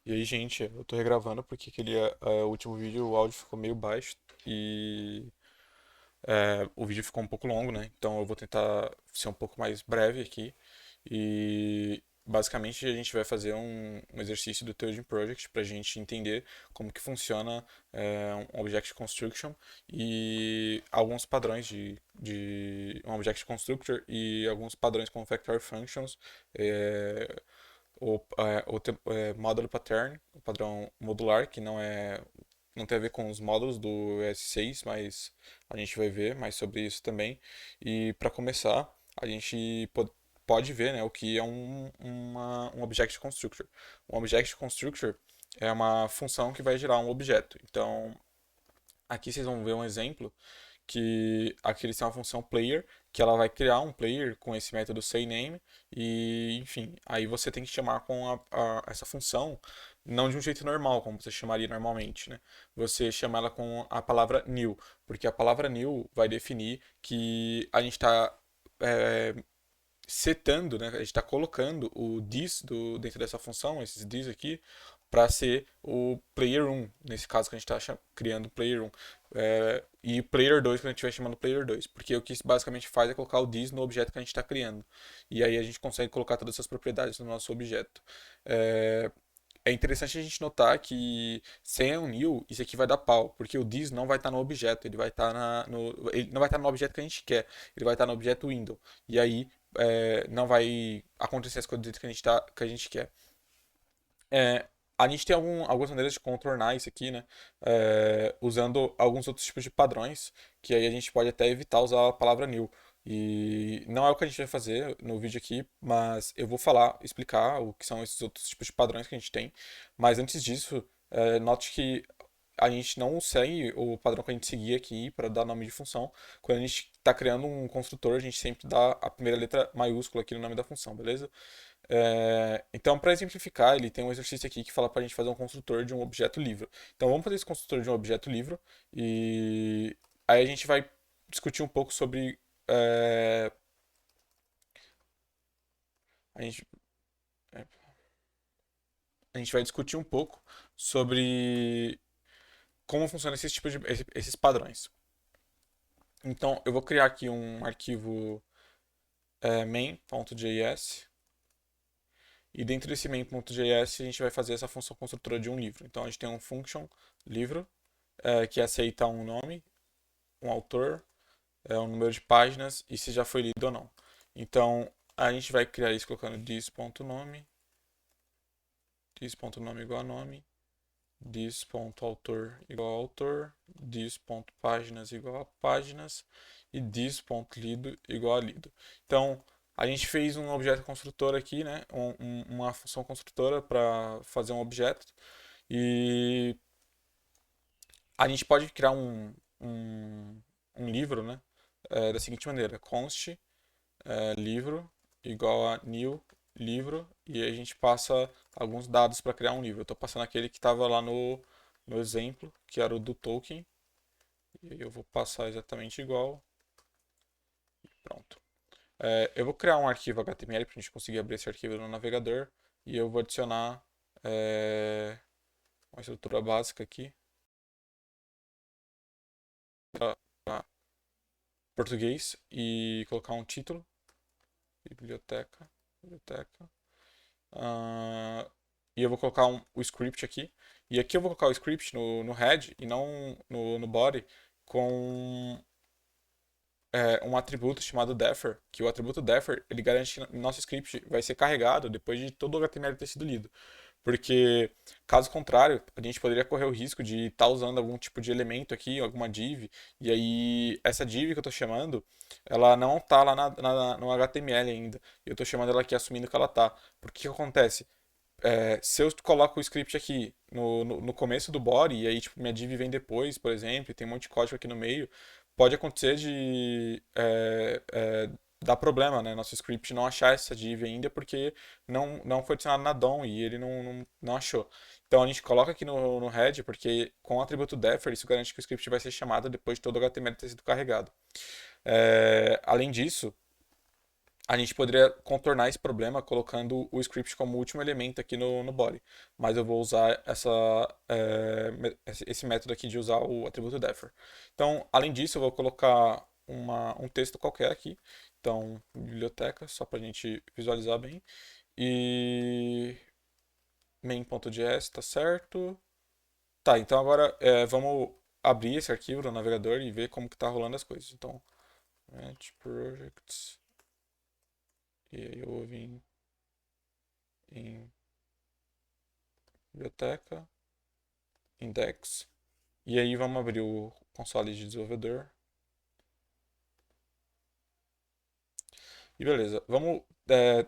E aí, gente, eu tô regravando porque o último vídeo o áudio ficou meio baixo e o vídeo ficou um pouco longo, né? Então eu vou tentar ser um pouco mais breve aqui. E basicamente a gente vai fazer um exercício do Theoden Project para a gente entender como que funciona um Object Construction e alguns padrões de um Object Constructor e alguns padrões como Factory Functions. é, módulo pattern, o padrão modular, que não tem a ver com os módulos do ES6, mas a gente vai ver mais sobre isso também. E para começar, a gente pode ver, né, o que é um Object Constructor. Um Object Constructor é uma função que vai gerar um objeto. Então, aqui vocês vão ver um exemplo que aqui eles têm uma função player, que ela vai criar um player com esse método sayName e, enfim, aí você tem que chamar com essa função não de um jeito normal, como você chamaria normalmente, né? Você chama ela com a palavra new, porque a palavra new vai definir que a gente está setando, né? A gente está colocando o this dentro dessa função, esses this aqui, para ser o player 1, nesse caso que a gente está criando o player 1. E player 2 quando a gente estiver chamando player 2, porque o que isso basicamente faz é colocar o this no objeto que a gente está criando. E aí a gente consegue colocar todas essas propriedades no nosso objeto. É interessante a gente notar que sem um new, isso aqui vai dar pau, porque o this não vai estar no objeto, ele vai estar ele não vai estar no objeto que a gente quer, ele vai estar no objeto window. E aí não vai acontecer as coisas do jeito que a gente quer. É, a gente tem algumas maneiras de contornar isso aqui, né? Usando alguns outros tipos de padrões, que aí a gente pode até evitar usar a palavra new. E não é o que a gente vai fazer no vídeo aqui, mas eu vou explicar o que são esses outros tipos de padrões que a gente tem. Mas antes disso, note que a gente não segue o padrão que a gente seguia aqui para dar nome de função. Quando a gente está criando um construtor, a gente sempre dá a primeira letra maiúscula aqui no nome da função, beleza? Então, para exemplificar, ele tem um exercício aqui que fala para a gente fazer um construtor de um objeto livre. Então, vamos fazer esse construtor de um objeto livre e aí a gente vai discutir um pouco sobre. A gente, é, a gente vai discutir um pouco sobre como funcionam esses padrões. Então, eu vou criar aqui um arquivo main.js e dentro desse main.js a gente vai fazer essa função construtora de um livro. Então, a gente tem um function livro que aceita um nome, um autor, um número de páginas e se já foi lido ou não. Então, a gente vai criar isso colocando this.nome, this.nome igual a nome, this.autor igual a autor, this.páginas igual a páginas e this.lido igual a lido. Então, a gente fez um objeto construtor aqui, né? Uma função construtora para fazer um objeto e a gente pode criar um livro, né? Da seguinte maneira: const livro igual a new livro e aí a gente passa alguns dados para criar um livro. Eu estou passando aquele que estava lá no exemplo, que era o do token, e aí eu vou passar exatamente igual. Pronto. Eu vou criar um arquivo HTML para a gente conseguir abrir esse arquivo no navegador e eu vou adicionar uma estrutura básica aqui para português e colocar um título, biblioteca. E eu vou colocar o script aqui. E aqui eu vou colocar o script no head e não no body com um atributo chamado defer, que o atributo defer ele garante que nosso script vai ser carregado depois de todo o HTML ter sido lido. Porque, caso contrário, a gente poderia correr o risco de estar usando algum tipo de elemento aqui, alguma div, e aí essa div que eu estou chamando, ela não está lá no HTML ainda. Eu estou chamando ela aqui assumindo que ela está. Porque o que acontece? Se eu coloco o script aqui no começo do body, e aí tipo, minha div vem depois, por exemplo, e tem um monte de código aqui no meio, pode acontecer de dar problema, né? Nosso script não achar essa div ainda porque não foi adicionado na DOM e ele não achou. Então a gente coloca aqui no head, porque com o atributo defer, isso garante que o script vai ser chamado depois de todo o HTML ter sido carregado. Além disso, a gente poderia contornar esse problema colocando o script como último elemento aqui no body. Mas eu vou usar esse método aqui de usar o atributo differ. Então, além disso, eu vou colocar um texto qualquer aqui. Então, biblioteca, só para a gente visualizar bem. E main.js, tá certo. Tá, então agora vamos abrir esse arquivo no navegador e ver como que tá rolando as coisas. Então, Match Projects. E aí eu vou vir em biblioteca, index. E aí vamos abrir o console de desenvolvedor. E beleza, vamos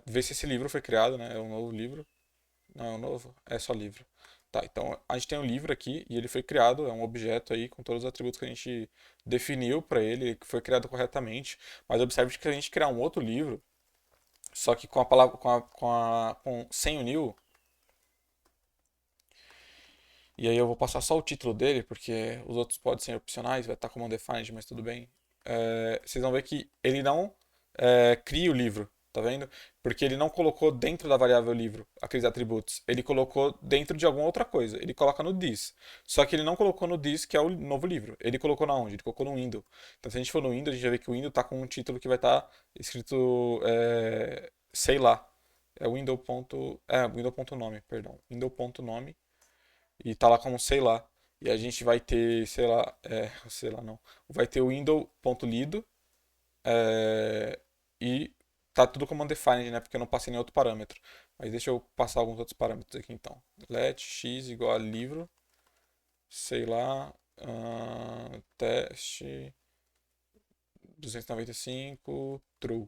ver se esse livro foi criado, né? É um novo livro. Não é um novo, é só livro. Tá, então a gente tem um livro aqui e ele foi criado, é um objeto aí com todos os atributos que a gente definiu para ele, que foi criado corretamente. Mas observe que se a gente criar um outro livro, só que com a palavra, sem o new, e aí eu vou passar só o título dele, porque os outros podem ser opcionais, vai estar como undefined, mas tudo bem. Vocês vão ver que ele não cria o livro, tá vendo? Porque ele não colocou dentro da variável livro aqueles atributos. Ele colocou dentro de alguma outra coisa. Ele coloca no this. Só que ele não colocou no this, que é o novo livro. Ele colocou na onde? Ele colocou no window. Então se a gente for no window, a gente vai ver que o window está com um título que vai estar escrito, sei lá. É window.nome, perdão. Window.nome e tá lá como sei lá. E a gente vai ter, sei lá, sei lá não. Vai ter o window.lido e tá tudo como undefined, né? Porque eu não passei nem outro parâmetro. Mas deixa eu passar alguns outros parâmetros aqui então. Let x igual a livro, sei lá, teste 295 true.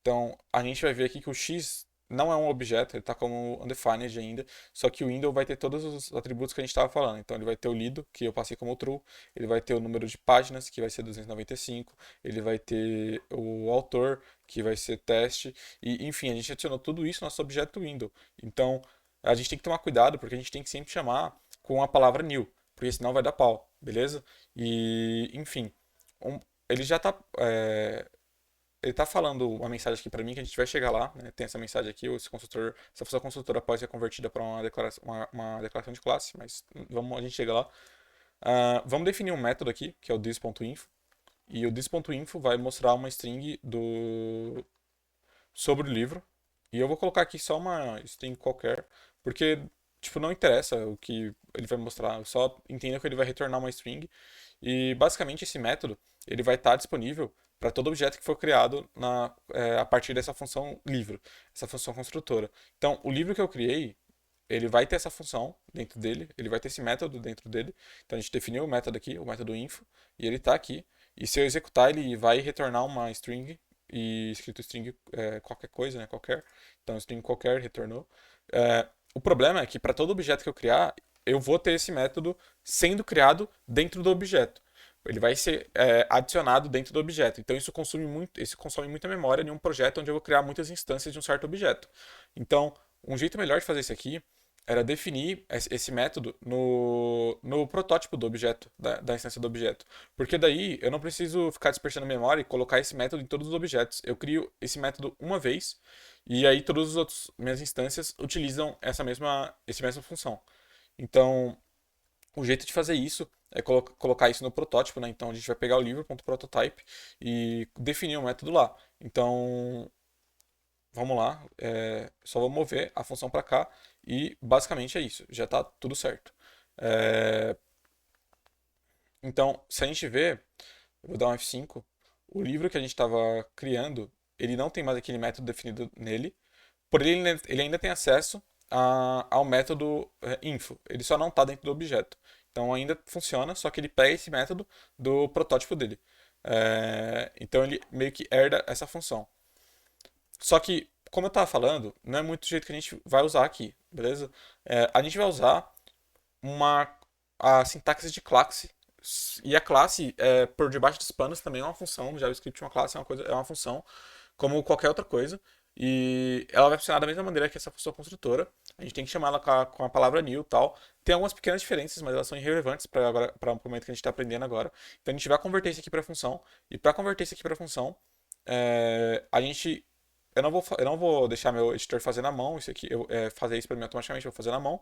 Então, a gente vai ver aqui que o x não é um objeto, ele está como undefined ainda, só que o window vai ter todos os atributos que a gente estava falando. Então, ele vai ter o lido, que eu passei como true, ele vai ter o número de páginas, que vai ser 295, ele vai ter o autor, que vai ser teste, e enfim, a gente adicionou tudo isso no nosso objeto window. Então, a gente tem que tomar cuidado, porque a gente tem que sempre chamar com a palavra new, porque senão vai dar pau, beleza? E, enfim, um- ele já está ele tá falando uma mensagem aqui para mim que a gente vai chegar lá, né? Tem essa mensagem aqui, essa função construtora pode ser convertida para uma declaração de classe, mas a gente chega lá. Vamos definir um método aqui, que é o this.info, e o this.info vai mostrar uma string sobre o livro, e eu vou colocar aqui só uma string qualquer, porque tipo não interessa o que ele vai mostrar, eu só entendo que ele vai retornar uma string e basicamente esse método ele vai estar disponível para todo objeto que for criado a partir dessa função livro, essa função construtora. Então, o livro que eu criei, ele vai ter essa função dentro dele, ele vai ter esse método dentro dele. Então, a gente definiu o método aqui, o método info, e ele está aqui. E se eu executar, ele vai retornar uma string, e escrito string qualquer coisa, né? Qualquer. Então, string qualquer retornou. O problema é que para todo objeto que eu criar, eu vou ter esse método sendo criado dentro do objeto. Ele vai ser adicionado dentro do objeto. Então isso consome muita memória em um projeto onde eu vou criar muitas instâncias de um certo objeto. Então, um jeito melhor de fazer isso aqui era definir esse método no protótipo do objeto, da instância do objeto. Porque daí eu não preciso ficar dispersando memória e colocar esse método em todos os objetos. Eu crio esse método uma vez e aí todas as outras minhas instâncias utilizam essa mesma função. Então, o jeito de fazer isso é colocar isso no protótipo, né? Então a gente vai pegar o livro.prototype e definir o método lá. Então, vamos lá, só vou mover a função para cá e basicamente é isso, já está tudo certo. É, então, se a gente ver, eu vou dar um F5, o livro que a gente estava criando, ele não tem mais aquele método definido nele, porém ele ainda tem acesso ao método info, ele só não está dentro do objeto. Então ainda funciona, só que ele pega esse método do protótipo dele. Então ele meio que herda essa função. Só que, como eu estava falando, não é muito o jeito que a gente vai usar aqui, beleza? A gente vai usar uma, a sintaxe de classe. E a classe, por debaixo dos panos, também é uma função. No JavaScript, uma classe é uma função, como qualquer outra coisa. E ela vai funcionar da mesma maneira que essa função construtora. A gente tem que chamar ela com a palavra new e tal. Tem algumas pequenas diferenças, mas elas são irrelevantes para o momento que a gente está aprendendo agora. Então a gente vai converter isso aqui para função. E para converter isso aqui para função, a gente eu não vou deixar meu editor fazer na mão, isso aqui, fazer isso para mim automaticamente, eu vou fazer na mão.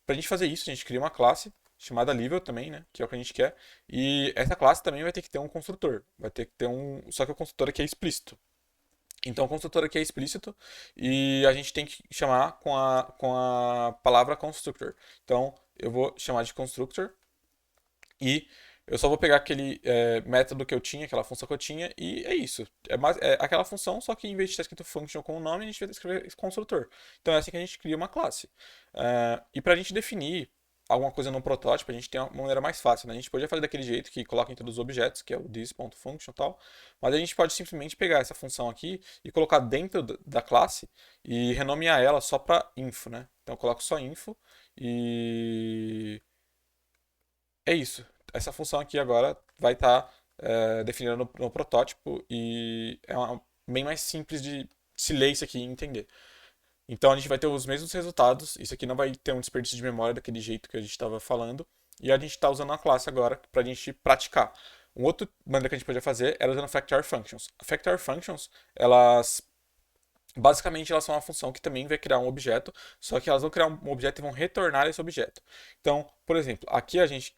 Pra gente fazer isso, a gente cria uma classe chamada Level também, né? Que é o que a gente quer. E essa classe também vai ter que ter um construtor. Vai ter que ter um. Só que o construtor aqui é explícito. Então o construtor aqui é explícito e a gente tem que chamar com a palavra constructor. Então eu vou chamar de constructor e eu só vou pegar aquele método que eu tinha, aquela função que eu tinha, e é isso. É aquela função, só que em vez de estar escrito function com o nome, a gente vai escrever construtor. Então é assim que a gente cria uma classe. E para a gente definir alguma coisa no protótipo, a gente tem uma maneira mais fácil, né? A gente podia fazer daquele jeito que coloca em todos os objetos, que é o this.function e tal, mas a gente pode simplesmente pegar essa função aqui e colocar dentro da classe e renomear ela só para info, né? Então eu coloco só info e é isso. Essa função aqui agora vai estar definida no protótipo e bem mais simples de se ler isso aqui e entender. Então a gente vai ter os mesmos resultados. Isso aqui não vai ter um desperdício de memória daquele jeito que a gente estava falando. E a gente está usando a classe agora para a gente praticar. Um outro maneira que a gente podia fazer era usando Factor Functions. Factor Functions, elas basicamente elas são uma função que também vai criar um objeto, só que elas vão criar um objeto e vão retornar esse objeto. Então, por exemplo, aqui a gente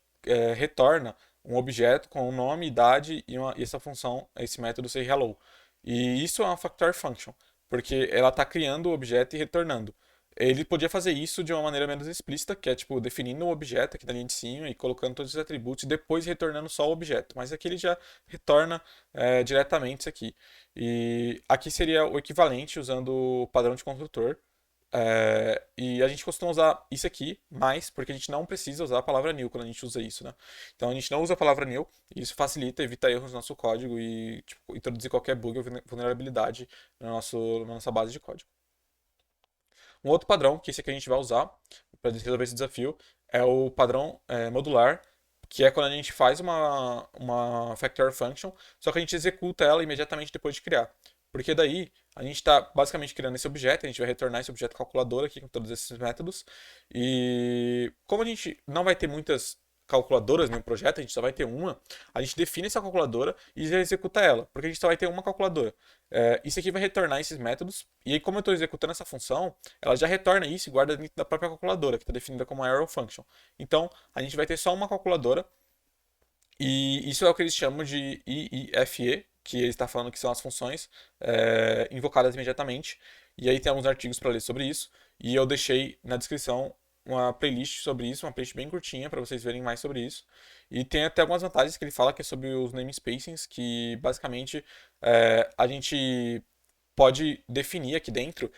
retorna um objeto com o nome, idade e essa função, esse método ser hello. E isso é uma factor function, porque ela está criando o objeto e retornando. Ele podia fazer isso de uma maneira menos explícita, que é tipo definindo o objeto aqui da linha de cima e colocando todos os atributos e depois retornando só o objeto. Mas aqui ele já retorna diretamente isso aqui. E aqui seria o equivalente usando o padrão de construtor. E a gente costuma usar isso aqui mais porque a gente não precisa usar a palavra new quando a gente usa isso, né? Então a gente não usa a palavra new e isso facilita, evita erros no nosso código e tipo, introduzir qualquer bug ou vulnerabilidade na nossa base de código. Um outro padrão, que esse aqui a gente vai usar para resolver esse desafio, é o padrão modular, que é quando a gente faz uma factor function, só que a gente executa ela imediatamente depois de criar. Porque daí a gente está basicamente criando esse objeto, a gente vai retornar esse objeto calculador aqui com todos esses métodos. E como a gente não vai ter muitas calculadoras no projeto, a gente só vai ter uma, a gente define essa calculadora e já executa ela, porque a gente só vai ter uma calculadora. Isso aqui vai retornar esses métodos, e aí como eu estou executando essa função, ela já retorna isso e guarda dentro da própria calculadora, que está definida como arrow function. Então, a gente vai ter só uma calculadora, e isso é o que eles chamam de IIFE, que ele está falando que são as funções invocadas imediatamente. E aí tem alguns artigos para ler sobre isso. E eu deixei na descrição uma playlist sobre isso, uma playlist bem curtinha para vocês verem mais sobre isso. E tem até algumas vantagens que ele fala que é sobre os namespacings, que basicamente a gente pode definir aqui dentro,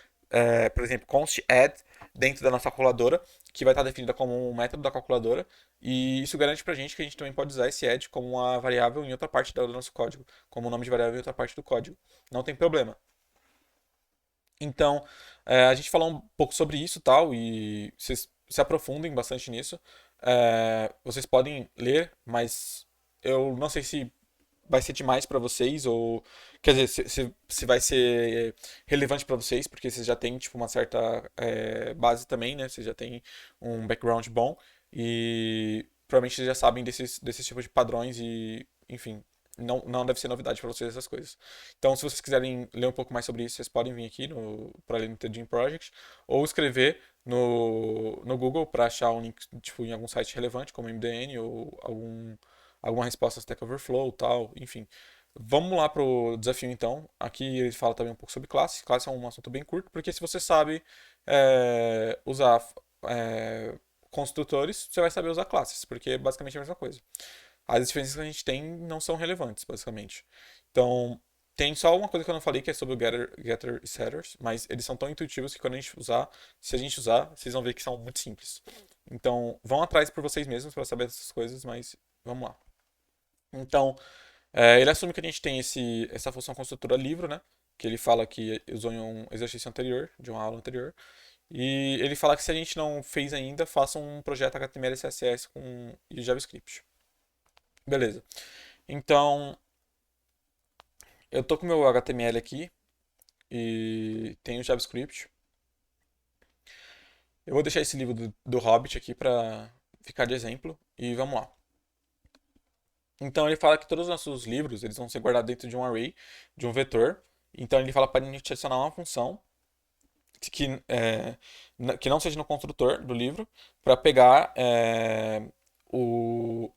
por exemplo, const add dentro da nossa calculadora, que vai estar definida como um método da calculadora, e isso garante pra gente que a gente também pode usar esse add como uma variável em outra parte do nosso código, como um nome de variável em outra parte do código. Não tem problema. Então, a gente falou um pouco sobre isso e tal, e vocês se aprofundem bastante nisso. Vocês podem ler, mas eu não sei se vai ser demais para vocês, ou quer dizer, se vai ser relevante para vocês, porque vocês já têm tipo, uma certa base também, né? Vocês já têm um background bom e provavelmente vocês já sabem desses tipos de padrões e, enfim, não deve ser novidade para vocês essas coisas. Então, se vocês quiserem ler um pouco mais sobre isso, vocês podem vir aqui para ler no Team Project ou escrever no Google para achar um link tipo, em algum site relevante, como MDN ou alguma resposta Stack Overflow tal, enfim. Vamos lá pro desafio então. Aqui ele fala também um pouco sobre classe. Classe é um assunto bem curto, porque se você sabe usar construtores, você vai saber usar classes, porque é basicamente a mesma coisa. As diferenças que a gente tem não são relevantes, basicamente. Então, tem só uma coisa que eu não falei, que é sobre o getter e setters, mas eles são tão intuitivos que quando a gente usar, se a gente usar, vocês vão ver que são muito simples. Então, vão atrás por vocês mesmos para saber essas coisas, mas vamos lá. Então, ele assume que a gente tem essa função construtora livre, né? Que ele fala que usou em um exercício anterior, de uma aula anterior. E ele fala que se a gente não fez ainda, faça um projeto HTML e CSS e JavaScript. Beleza. Então, eu tô com o meu HTML aqui e tenho o JavaScript. Eu vou deixar esse livro do Hobbit aqui para ficar de exemplo e vamos lá. Então ele fala que todos os nossos livros eles vão ser guardados dentro de um array, de um vetor, Então ele fala para a gente adicionar uma função que não seja no construtor do livro, para pegar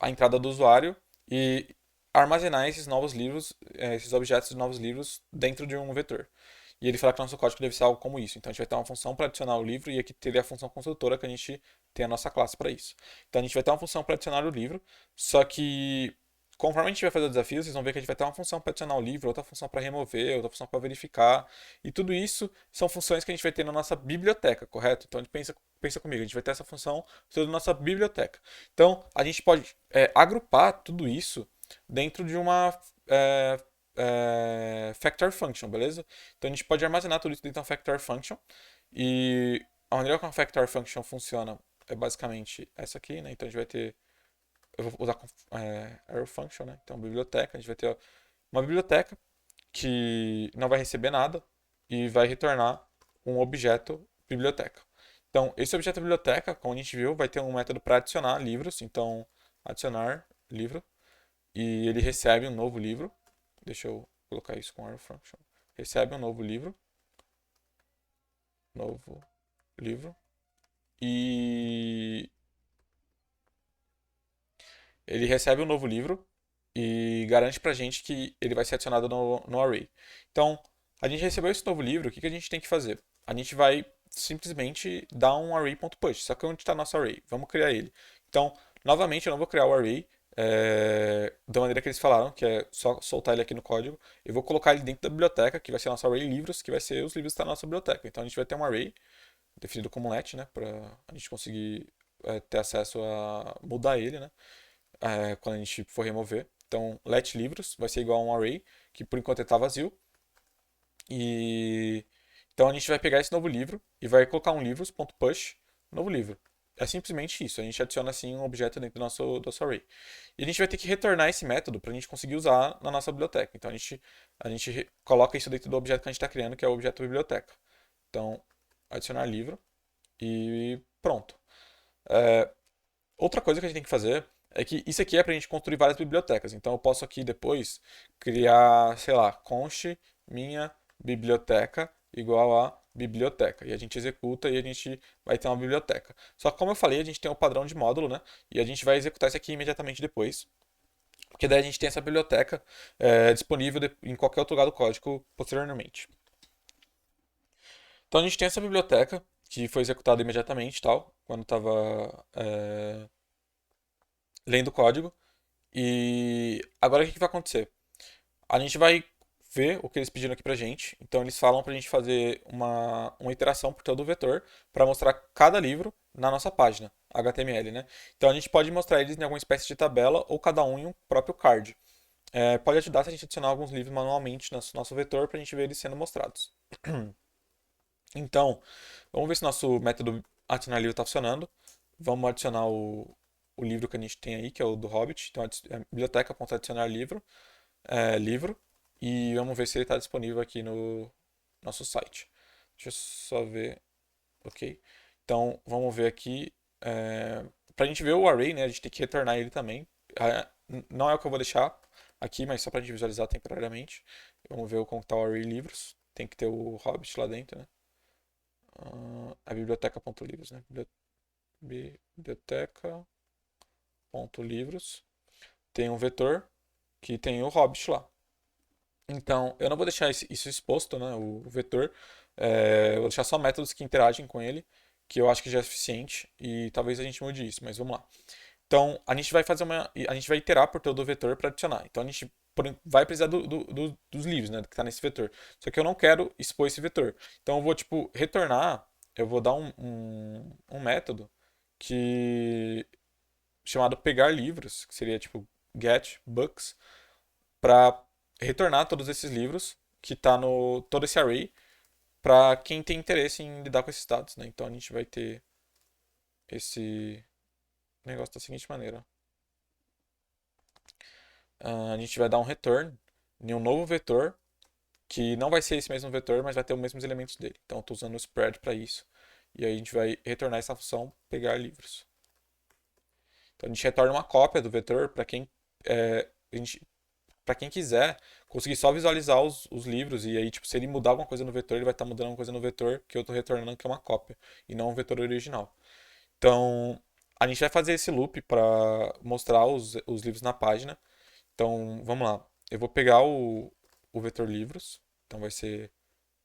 a entrada do usuário e armazenar esses novos livros, esses objetos de novos livros dentro de um vetor. E ele fala que o nosso código deve ser algo como isso. Então a gente vai ter uma função para adicionar o livro e aqui teria a função construtora que a gente tem a nossa classe para isso. Então a gente vai ter uma função para adicionar o livro, só que conforme a gente vai fazer o desafio, vocês vão ver que a gente vai ter uma função para adicionar o livro, outra função para remover, outra função para verificar. E tudo isso são funções que a gente vai ter na nossa biblioteca, correto? Então a gente pensa comigo, a gente vai ter essa função dentro da nossa biblioteca. Então a gente pode agrupar tudo isso dentro de uma factor function, beleza? Então a gente pode armazenar tudo isso dentro de uma factor function. E a maneira como a factor function funciona é basicamente essa aqui, né? Então a gente vai ter. Eu vou usar arrow function, né? Então biblioteca, a gente vai ter uma biblioteca que não vai receber nada e vai retornar um objeto biblioteca. Então, esse objeto biblioteca, como a gente viu, vai ter um método para adicionar livros. Então, adicionar livro e ele recebe um novo livro. Deixa eu colocar isso com arrow function. Recebe um novo livro e ele recebe um novo livro e garante pra gente que ele vai ser adicionado no array. Então, a gente recebeu esse novo livro, o que a gente tem que fazer? A gente vai simplesmente dar um array.push, só que onde está nosso array? Vamos criar ele. Então, novamente, eu não vou criar o array da maneira que eles falaram, que é só soltar ele aqui no código. Eu vou colocar ele dentro da biblioteca, que vai ser nosso array livros, que vai ser os livros que estão na nossa biblioteca. Então, a gente vai ter um array definido como let, né, para a gente conseguir ter acesso a mudar ele, né? Quando a gente for remover. Então, let livros vai ser igual a um array, que por enquanto está vazio. E então a gente vai pegar esse novo livro e vai colocar um livros.push novo livro. É simplesmente isso. A gente adiciona assim um objeto dentro do nosso array. E a gente vai ter que retornar esse método para a gente conseguir usar na nossa biblioteca. Então a gente coloca isso dentro do objeto que a gente está criando, que é o objeto biblioteca. Então, adicionar livro e pronto. Outra coisa que a gente tem que fazer é que isso aqui é para a gente construir várias bibliotecas. Então eu posso aqui depois criar, sei lá, const minha biblioteca igual a biblioteca. E a gente executa e a gente vai ter uma biblioteca. Só que como eu falei, a gente tem o padrão de módulo, né? E a gente vai executar isso aqui imediatamente depois. Porque daí a gente tem essa biblioteca disponível em qualquer outro lugar do código posteriormente. Então a gente tem essa biblioteca que foi executada imediatamente, tal, quando estava lendo o código. E agora o que vai acontecer? A gente vai ver o que eles pediram aqui pra gente. Então eles falam pra gente fazer uma iteração por todo o vetor para mostrar cada livro na nossa página HTML, né? Então a gente pode mostrar eles em alguma espécie de tabela ou cada um em um próprio card. Pode ajudar se a gente adicionar alguns livros manualmente no nosso vetor para a gente ver eles sendo mostrados. Então, vamos ver se nosso método adicionar livro está funcionando. Vamos adicionar o livro que a gente tem aí, que é o do Hobbit. Então, biblioteca.adicionar livro. E vamos ver se ele está disponível aqui no nosso site. Deixa eu só ver. Ok. Então, vamos ver aqui. Para a gente ver o array, né, a gente tem que retornar ele também. Não é o que eu vou deixar aqui, mas só para a gente visualizar temporariamente. Vamos ver como está o array livros. Tem que ter o Hobbit lá dentro, né? A biblioteca.livros, né? Biblioteca.livros. Tem um vetor que tem o Hobbit lá. Então, eu não vou deixar isso exposto, né? O vetor. Eu vou deixar só métodos que interagem com ele, que eu acho que já é suficiente. E talvez a gente mude isso, mas vamos lá. Então, a gente vai a gente vai iterar por todo o vetor para adicionar. Então, a gente vai precisar dos livros, né, que está nesse vetor. Só que eu não quero expor esse vetor. Então, eu vou, tipo, retornar, eu vou dar um método que chamado pegar livros, que seria, tipo, get books, para retornar todos esses livros que está no todo esse array para quem tem interesse em lidar com esses dados, né? Então, a gente vai ter esse negócio da seguinte maneira. A gente vai dar um return em um novo vetor, que não vai ser esse mesmo vetor, mas vai ter os mesmos elementos dele. Então, estou usando o spread para isso. E aí a gente vai retornar essa função pegar livros. Então, a gente retorna uma cópia do vetor para quem a gente para quem quiser conseguir só visualizar os livros e aí, tipo, se ele mudar alguma coisa no vetor, ele vai estar mudando alguma coisa no vetor que eu estou retornando que é uma cópia e não um vetor original. Então, a gente vai fazer esse loop para mostrar os livros na página. Então, vamos lá. Eu vou pegar o vetor livros. Então, vai ser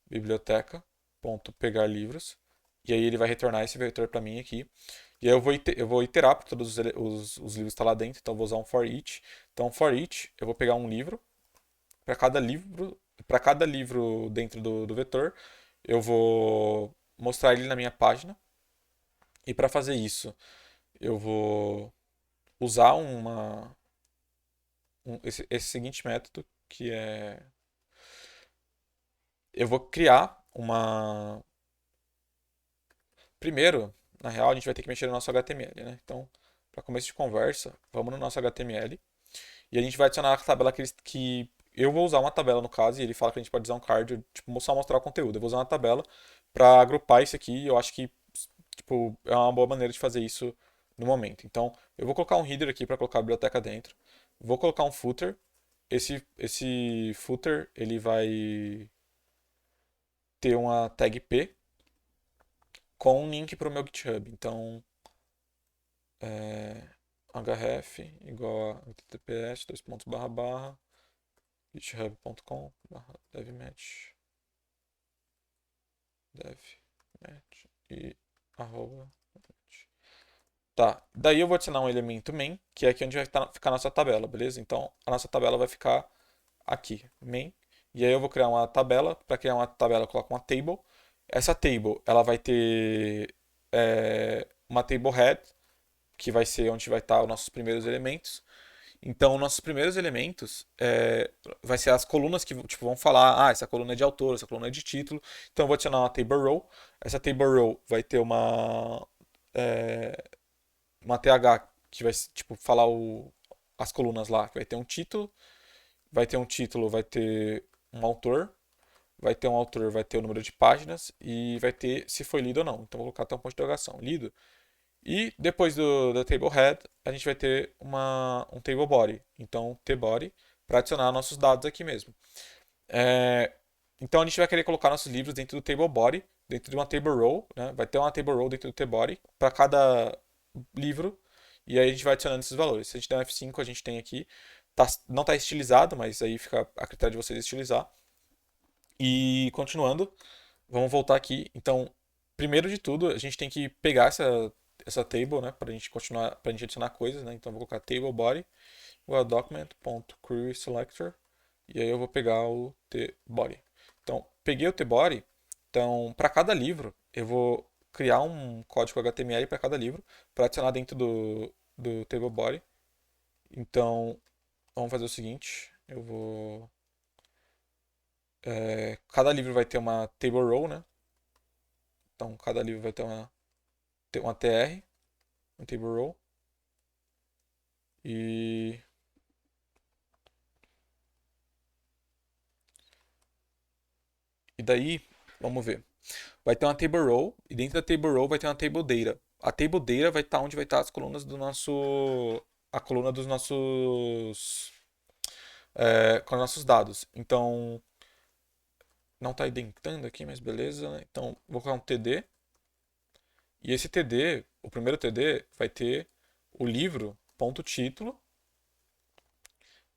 biblioteca.pegar livros. E aí ele vai retornar esse vetor para mim aqui. E aí eu vou iterar por todos os livros que estão lá dentro. Então, eu vou usar um for each. Então, for each, eu vou pegar um livro. Para cada livro dentro do vetor, eu vou mostrar ele na minha página. E para fazer isso, eu vou usar esse seguinte método, que é... Eu vou criar uma... Primeiro, na real, a gente vai ter que mexer no nosso HTML, né? Então, para começo de conversa, vamos no nosso HTML e a gente vai adicionar a tabela que eu vou usar uma tabela no caso, e ele fala que a gente pode usar um card, tipo, só mostrar o conteúdo. Eu vou usar uma tabela para agrupar isso aqui, e eu acho que tipo, é uma boa maneira de fazer isso no momento. Então, eu vou colocar um header aqui para colocar a biblioteca dentro. Vou colocar um footer. Esse footer ele vai ter uma tag P com um link para o meu GitHub. Então, href igual a https dois pontos barra barra github.com barra devmatch e arroba. Tá, daí eu vou adicionar um elemento main, que é aqui onde vai ficar a nossa tabela, beleza? Então, a nossa tabela vai ficar aqui, main. E aí eu vou criar uma tabela. Para criar uma tabela, eu coloco uma table. Essa table, ela vai ter uma table head, que vai ser onde vai estar os nossos primeiros elementos. Então, nossos primeiros elementos vai ser as colunas que tipo, vão falar, essa coluna é de autor, essa coluna é de título. Então, eu vou adicionar uma table row. Essa table row vai ter uma TH que vai tipo, falar as colunas lá, que vai ter um título, vai ter um autor, vai ter o número de páginas e vai ter se foi lido ou não. Então, vou colocar até um ponto de interrogação, lido. E depois da table head, a gente vai ter um table body. Então, tbody, para adicionar nossos dados aqui mesmo. Então, a gente vai querer colocar nossos livros dentro do table body, dentro de uma table row. Né? Vai ter uma table row dentro do tbody para cada livro. E aí a gente vai adicionando esses valores. Se a gente der um F5, a gente tem aqui. Não está estilizado, mas aí fica a critério de vocês estilizar. E continuando, vamos voltar aqui. Então, primeiro de tudo, a gente tem que pegar essa table, né, para a gente continuar, para a gente adicionar coisas, né? Então, vou colocar table body, document.querySelector, e aí eu vou pegar o tbody. Então, peguei o tbody. Então, para cada livro, eu vou criar um código HTML para cada livro para adicionar dentro do table body. Então, vamos fazer o seguinte, cada livro vai ter uma table row, né? Então, cada livro vai ter uma TR, um table row. E daí, vamos ver. Vai ter uma table row e dentro da table row vai ter uma table data. A table data vai estar onde vai estar as colunas do nosso a coluna dos nossos com os nossos dados. Então, não está identando aqui, mas beleza, né? Então, vou colocar um TD. E esse TD, o primeiro TD, vai ter o livro, ponto título.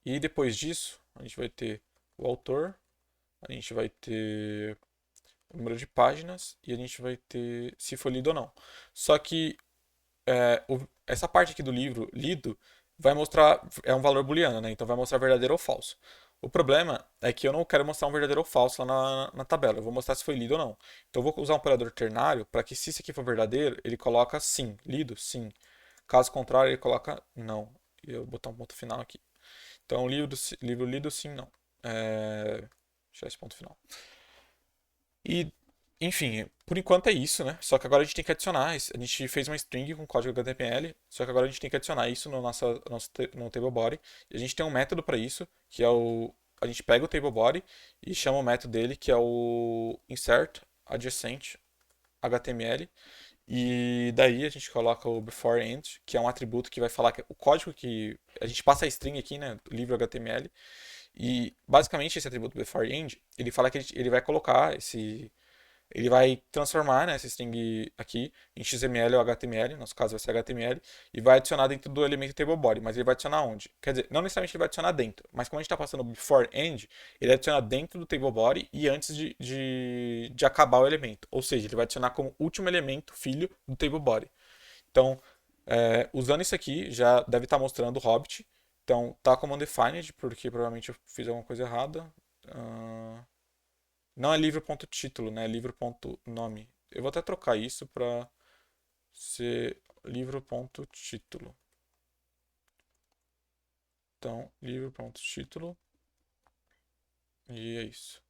E depois disso, a gente vai ter o autor, a gente vai ter o número de páginas e a gente vai ter se foi lido ou não. Só que essa parte aqui do livro lido vai mostrar, é um valor booleano, né? Então vai mostrar verdadeiro ou falso. O problema é que eu não quero mostrar um verdadeiro ou falso lá na tabela. Eu vou mostrar se foi lido ou não. Então eu vou usar um operador ternário para que se isso aqui for verdadeiro, ele coloca sim, lido, sim. Caso contrário, ele coloca não. E eu vou botar um ponto final aqui. Então livro lido, sim, não. Deixar esse ponto final. E, enfim, por enquanto é isso, né? Só que agora a gente tem que adicionar. A gente fez uma string com código HTML, só que agora a gente tem que adicionar isso no table body. E a gente tem um método para isso, que é a gente pega o table body e chama o método dele, que é o insert adjacent HTML. E daí a gente coloca o before end, que é um atributo que vai falar que o código que a gente passa a string aqui, né, do livro HTML. E basicamente esse atributo beforeEnd, ele fala que ele vai colocar ele vai transformar, né, essa string aqui em XML ou HTML, no nosso caso vai ser HTML, e vai adicionar dentro do elemento TableBody. Mas ele vai adicionar onde? Quer dizer, não necessariamente ele vai adicionar dentro, mas como a gente está passando before end, ele adiciona dentro do TableBody e antes de acabar o elemento. Ou seja, ele vai adicionar como último elemento filho do TableBody. Então, usando isso aqui, já deve estar mostrando o Hobbit. Então, tá como undefined, porque provavelmente eu fiz alguma coisa errada. Uh, não é livro.título, né? É livro.nome. Eu vou até trocar isso para ser livro.título. Então, livro.título. E é isso.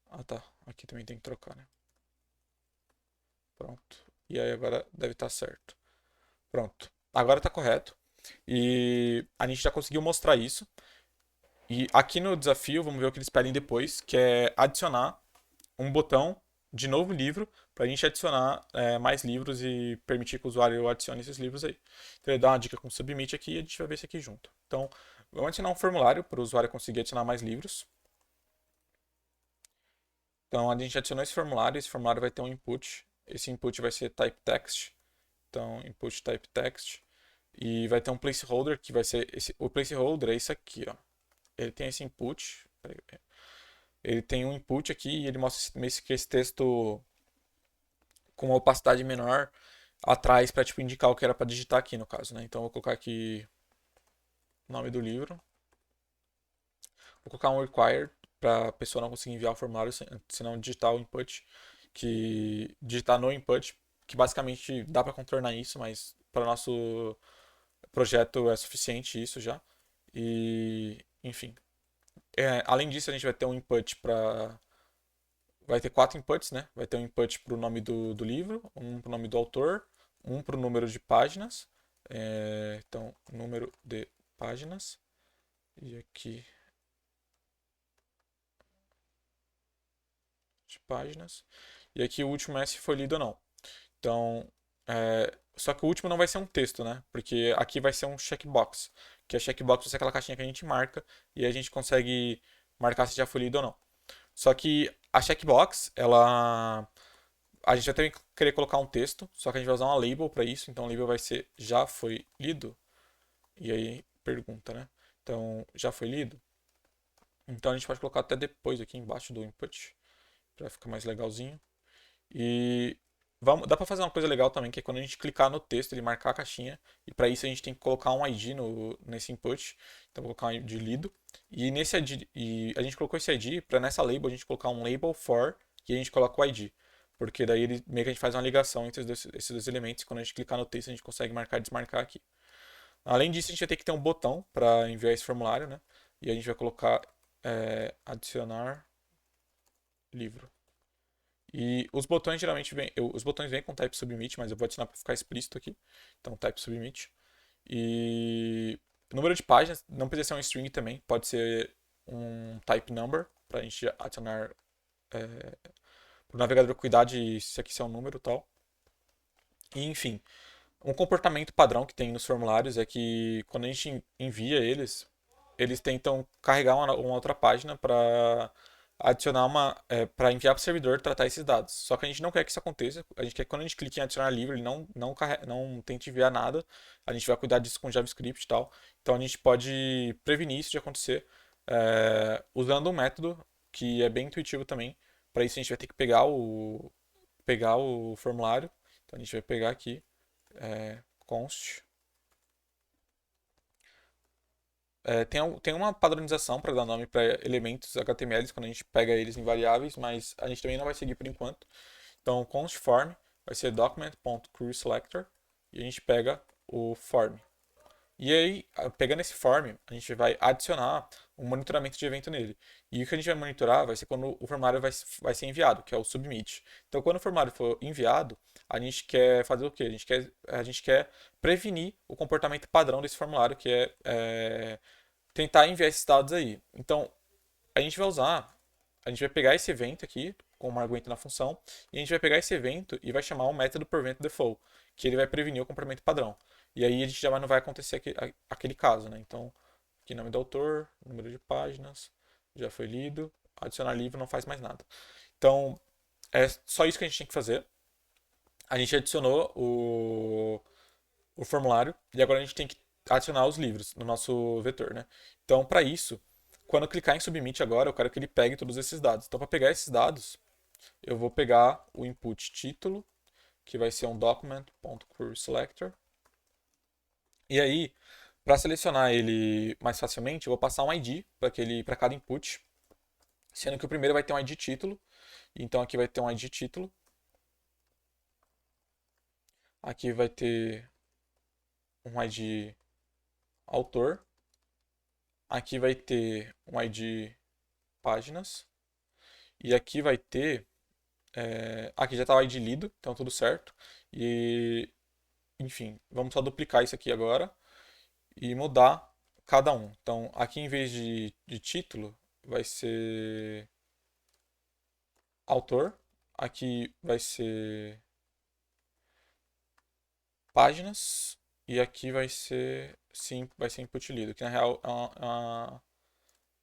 Ah, tá. Aqui também tem que trocar, né? Pronto. E aí agora deve estar certo. Pronto. Agora está correto. E a gente já conseguiu mostrar isso. E aqui no desafio, vamos ver o que eles pedem depois, que é adicionar um botão de novo livro para a gente adicionar mais livros e permitir que o usuário adicione esses livros aí. Então ele dá uma dica com submit aqui e a gente vai ver isso aqui junto. Então, vamos adicionar um formulário para o usuário conseguir adicionar mais livros. Então a gente adicionou esse formulário vai ter um input. Esse input vai ser type text. Então, input type text. E vai ter um placeholder que vai ser o placeholder é isso aqui, ó. Ele tem esse input. Ele tem um input aqui e ele mostra esse texto com uma opacidade menor atrás para tipo, indicar o que era para digitar aqui no caso, né? Então eu vou colocar aqui o nome do livro. Vou colocar um required para a pessoa não conseguir enviar o formulário se não digitar o input, que digitar no input, que basicamente dá para contornar isso, mas para o nosso projeto é suficiente isso já. E, enfim. Além disso, a gente vai ter um input para. Vai ter 4 inputs, né? Vai ter um input para o nome do livro, um para o nome do autor, um para o número de páginas. Então, número de páginas. E aqui. De páginas. E aqui o último é se foi lido ou não. Então, só que o último não vai ser um texto, né? Porque aqui vai ser um checkbox. Que a checkbox vai ser aquela caixinha que a gente marca e a gente consegue marcar se já foi lido ou não. Só que a checkbox, ela. A gente vai também querer colocar um texto, só que a gente vai usar uma label para isso. Então, a label vai ser já foi lido. E aí, pergunta, né? Então, já foi lido? Então, a gente pode colocar até depois aqui embaixo do input, para ficar mais legalzinho. E dá para fazer uma coisa legal também, que é quando a gente clicar no texto, ele marcar a caixinha. E para isso a gente tem que colocar um ID nesse input. Então vou colocar um ID lido. E nesse ID, e a gente colocou esse ID para nessa label a gente colocar um label for e a gente coloca o ID. Porque daí ele, meio que a gente faz uma ligação entre esses dois elementos. Quando a gente clicar no texto, a gente consegue marcar e desmarcar aqui. Além disso, a gente vai ter que ter um botão para enviar esse formulário, né? E a gente vai colocar adicionar livro. E os botões geralmente vêm, os botões vêm com type submit, mas eu vou adicionar para ficar explícito aqui. Então type submit. E o número de páginas não precisa ser um string também, pode ser um type number para a gente adicionar para o navegador cuidar de se aqui é um número e tal. E enfim, um comportamento padrão que tem nos formulários é que quando a gente envia eles, eles tentam carregar uma outra página para adicionar para enviar para o servidor tratar esses dados. Só que a gente não quer que isso aconteça. A gente quer que quando a gente clique em adicionar livro, ele não tente enviar nada. A gente vai cuidar disso com JavaScript e tal. Então a gente pode prevenir isso de acontecer usando um método que é bem intuitivo também. Para isso a gente vai ter que pegar o formulário. Então a gente vai pegar aqui const. Tem uma padronização para dar nome para elementos HTML quando a gente pega eles em variáveis, mas a gente também não vai seguir por enquanto. Então, const form vai ser document.querySelector e a gente pega o form. E aí, pegando esse form, a gente vai adicionar um monitoramento de evento nele. E o que a gente vai monitorar vai ser quando o formulário vai ser enviado, que é o submit. Então, quando o formulário for enviado, a gente quer fazer o quê? A gente quer prevenir o comportamento padrão desse formulário, que é tentar enviar esses dados aí. Então, a gente vai pegar esse evento aqui, como argumento na função, e a gente vai pegar esse evento e vai chamar um método prevent default, que ele vai prevenir o comportamento padrão. E aí a gente já não vai acontecer aquele caso, né? Então, Aqui nome do autor, número de páginas, já foi lido. Adicionar livro não faz mais nada. Então, é só isso que a gente tem que fazer. A gente adicionou o formulário e agora a gente tem que adicionar os livros no nosso vetor, né? Então, para isso, quando eu clicar em Submit agora, eu quero que ele pegue todos esses dados. Então, para pegar esses dados, eu vou pegar o input título, que vai ser um document.querySelector. E aí, para selecionar ele mais facilmente, eu vou passar um ID para cada input, sendo que o primeiro vai ter um ID título. Então aqui vai ter um ID título. Aqui vai ter um ID autor. Aqui vai ter um ID páginas. E aqui vai ter. Aqui já está o ID lido, então tudo certo. E, enfim, vamos só duplicar isso aqui agora e mudar cada um. Então, aqui em vez de título, vai ser autor. Aqui vai ser páginas. E aqui vai ser, sim, vai ser input lido, que na real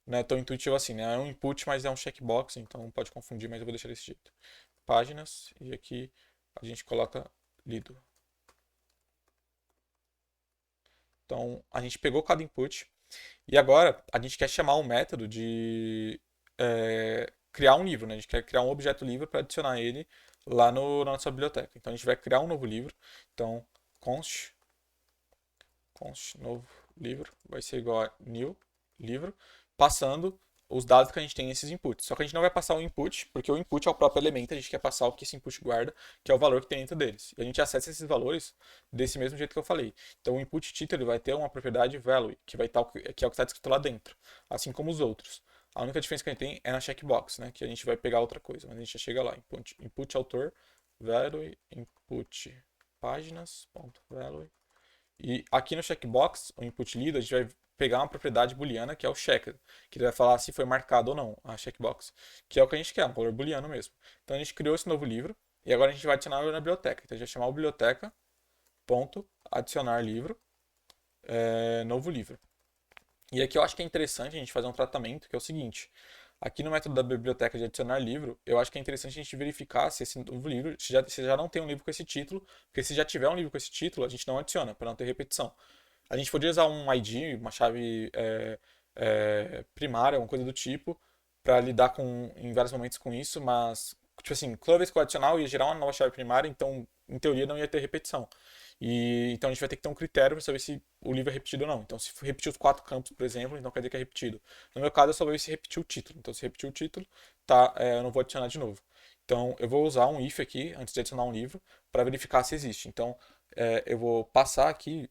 não é tão intuitivo assim, né? É um input, mas é um checkbox, então pode confundir, mas eu vou deixar desse jeito. Páginas, e aqui a gente coloca lido. Então, a gente pegou cada input, e agora a gente quer chamar um método de criar um livro, né? A gente quer criar um objeto livro para adicionar ele lá na nossa biblioteca. Então, a gente vai criar um novo livro. Então, const novo livro vai ser igual a new livro, passando os dados que a gente tem nesses inputs. Só que a gente não vai passar o input, porque o input é o próprio elemento, a gente quer passar o que esse input guarda, que é o valor que tem dentro deles. E a gente acessa esses valores desse mesmo jeito que eu falei. Então o input título ele vai ter uma propriedade value, que vai estar que é o que está descrito lá dentro, assim como os outros. A única diferença que a gente tem é na checkbox, né, que a gente vai pegar outra coisa, mas a gente já chega lá. Input autor, value, input páginas, ponto, value. E aqui no checkbox, o input lead, a gente vai pegar uma propriedade booleana, que é o checked, que ele vai falar se foi marcado ou não a checkbox, que é o que a gente quer, um valor booleano mesmo. Então a gente criou esse novo livro e agora a gente vai adicionar ele na biblioteca. Então a gente vai chamar o biblioteca ponto adicionar livro, novo livro. E aqui eu acho que é interessante a gente fazer um tratamento, que é o seguinte. Aqui no método da biblioteca de adicionar livro, eu acho que é interessante a gente verificar se esse novo livro, se já não tem um livro com esse título, porque se já tiver um livro com esse título, a gente não adiciona, para não ter repetição. A gente poderia usar um ID, uma chave primária, alguma coisa do tipo, para lidar em vários momentos com isso, mas, tipo assim, toda vez que eu adicionar, eu ia gerar uma nova chave primária, então, em teoria, não ia ter repetição. Então a gente vai ter que ter um critério para saber se o livro é repetido ou não. Então, se repetir os 4 campos, por exemplo, então quer dizer que é repetido. No meu caso, eu só vou ver se repetiu o título. Então, se repetiu o título, tá, eu não vou adicionar de novo. Então, eu vou usar um if aqui, antes de adicionar um livro, para verificar se existe. Então, eu vou passar aqui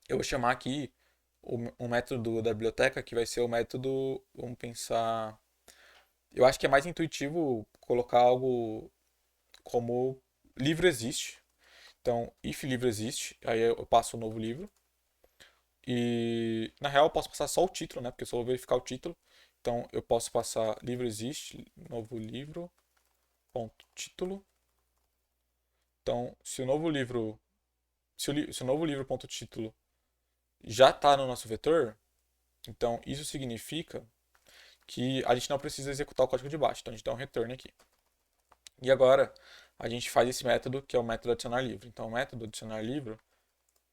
eu vou chamar aqui um método da biblioteca, que vai ser o método, vamos pensar... Eu acho que é mais intuitivo colocar algo como livro existe. Então, if livro existe, aí eu passo o novo livro. E na real eu posso passar só o título, né? Porque eu só vou verificar o título. Então eu posso passar livro existe, novo livro, ponto título. Então, se o novo livro, se o novo livro ponto título já está no nosso vetor, então isso significa que a gente não precisa executar o código de baixo. Então a gente dá um return aqui. E agora a gente faz esse método que é o método adicionar livro. Então o método adicionar livro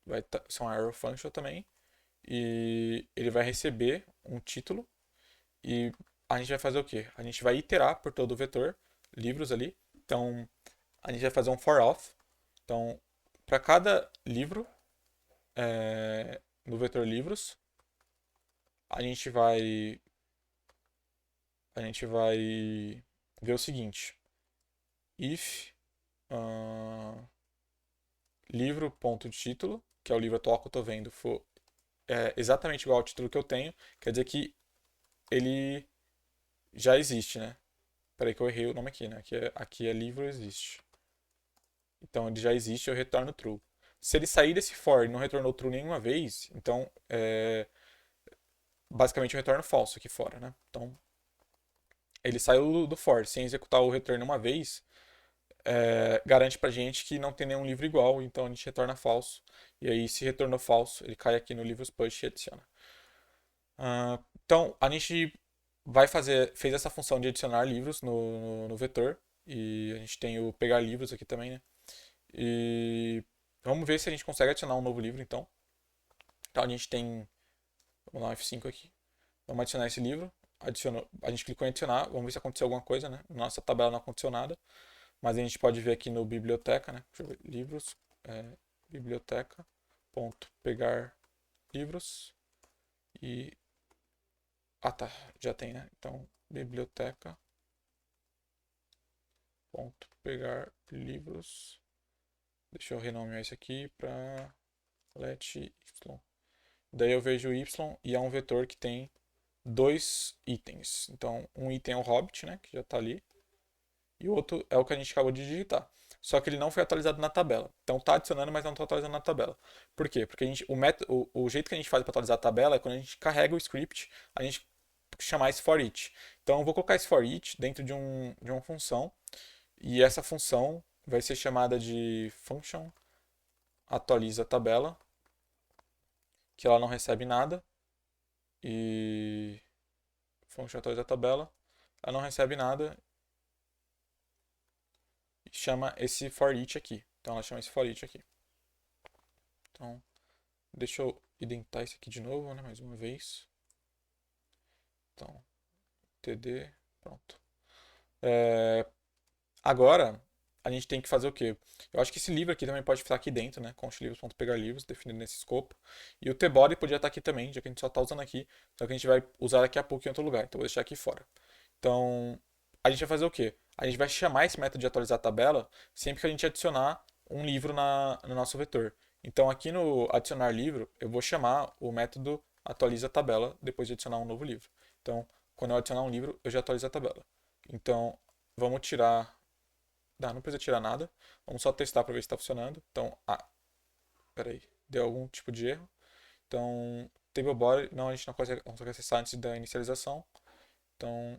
vai ser um arrow function também. E ele vai receber um título e a gente vai fazer o quê? A gente vai iterar por todo o vetor, livros ali. Então, a gente vai fazer um for auth. Então, para cada livro no vetor livros, a gente vai ver o seguinte: if livro.título, que é o livro atual que eu estou vendo, for exatamente igual ao título que eu tenho, quer dizer que ele já existe, né? Peraí que eu errei o nome aqui, né? Aqui é livro existe. Então ele já existe, eu retorno true. Se ele sair desse for e não retornou true nenhuma vez, então basicamente eu retorno falso aqui fora, né? Então ele saiu do for sem executar o return uma vez, garante pra gente que não tem nenhum livro igual, então a gente retorna falso. E aí, se retornou falso, ele cai aqui no livros push e adiciona. Então, a gente fez essa função de adicionar livros no vetor. E a gente tem o pegar livros aqui também, né? E vamos ver se a gente consegue adicionar um novo livro, então. Então a gente tem. Vamos dar um F5 aqui. Vamos adicionar esse livro. Adicionou, a gente clicou em adicionar. Vamos ver se aconteceu alguma coisa, né? Nossa tabela não aconteceu nada. Mas a gente pode ver aqui no biblioteca, né? Deixa eu ver. Livros. Biblioteca. Ponto. Pegar livros. E. Ah, tá. Já tem, né? Então, biblioteca. Ponto. Pegar livros. Deixa eu renomear isso aqui para let y. Daí eu vejo y e é um vetor que tem dois itens. Então, um item é o Hobbit, né, que já está ali, e o outro é o que a gente acabou de digitar. Só que ele não foi atualizado na tabela. Então está adicionando, mas não está atualizando na tabela. Por quê? Porque o jeito que a gente faz para atualizar a tabela é quando a gente carrega o script, a gente chamar esse for each. Então eu vou colocar esse for each dentro de uma função, e essa função vai ser chamada de function atualiza a tabela, que ela não recebe nada, e function atualiza a tabela, ela não recebe nada e chama esse for each aqui. Então ela chama esse for each aqui. Então, deixa eu indentar isso aqui de novo, né, mais uma vez. Então, td, pronto. Agora, a gente tem que fazer o quê? Eu acho que esse livro aqui também pode estar aqui dentro, né? Const-livros.pegar livros, definido nesse escopo. E o tbody podia estar aqui também, já que a gente só está usando aqui. Só que a gente vai usar daqui a pouco em outro lugar. Então, vou deixar aqui fora. Então, a gente vai fazer o quê? A gente vai chamar esse método de atualizar a tabela sempre que a gente adicionar um livro no nosso vetor. Então, aqui no adicionar livro, eu vou chamar o método atualiza a tabela depois de adicionar um novo livro. Então, quando eu adicionar um livro, eu já atualizo a tabela. Então, vamos tirar. Não precisa tirar nada. Vamos só testar para ver se está funcionando. Então, peraí, deu algum tipo de erro. Então, table body, não, a gente não consegue acessar antes da inicialização. Então,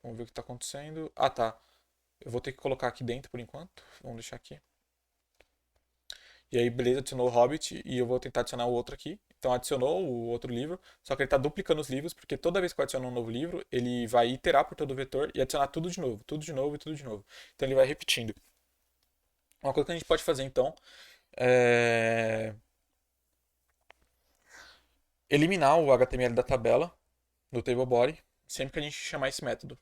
vamos ver o que está acontecendo. Ah, tá. Eu vou ter que colocar aqui dentro por enquanto. Vamos deixar aqui. E aí, beleza, adicionou o Hobbit e eu vou tentar adicionar o outro aqui. Então, adicionou o outro livro, só que ele está duplicando os livros, porque toda vez que eu adiciono um novo livro, ele vai iterar por todo o vetor e adicionar tudo de novo, tudo de novo e tudo de novo. Então, ele vai repetindo. Uma coisa que a gente pode fazer, então, é eliminar o HTML da tabela, do table body, sempre que a gente chamar esse método.